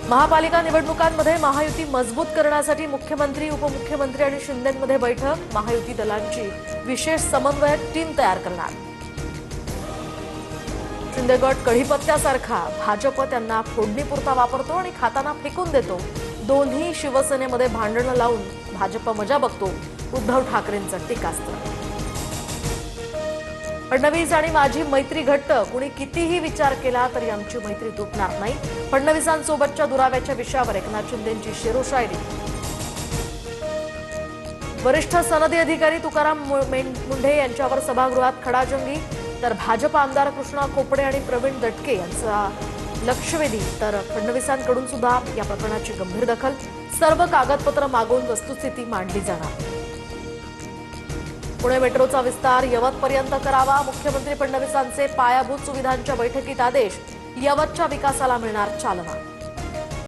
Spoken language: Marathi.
महापालिका निवडणुकांमध्ये महायुती मजबूत करण्यासाठी मुख्यमंत्री, उपमुख्यमंत्री आणि शिंदेंमध्ये बैठक। महायुती दलांची विशेष समन्वयक टीम तयार करणार। शिंदे गट कढीपत्त्यासारखा, भाजप त्यांना फोडणीपुरता वापरतो आणि खाताना फेकून देतो। दोन्ही शिवसेनेमध्ये भांडणं लावून भाजप मजा बघतो, उद्धव ठाकरेंचं टीकास्त्र। फडणवीस आणि माझी मैत्री घट्ट, कुणी कितीही विचार केला तरी आमची मैत्री तुटणार नाही। फडणवीसांसोबतच्या दुराव्याच्या विषयावर एकनाथ शिंदेंची शेरोशायरी। वरिष्ठ सनदी अधिकारी तुकाराम मुंढे यांच्यावर सभागृहात खडाजंगी, तर भाजप आमदार कृष्णा खोपडे आणि प्रवीण दटके यांचा लक्षवेधी। तर फडणवीसांकडून सुद्धा या प्रकरणाची गंभीर दखल, सर्व कागदपत्र मागून वस्तुस्थिती मांडली जाणार। पुणे मेट्रोचा विस्तार यवतपर्यंत करावा, मुख्यमंत्री फडणवीसांचे पायाभूत सुविधांच्या बैठकीत आदेश। यवतच्या विकासाला मिळणार चालना।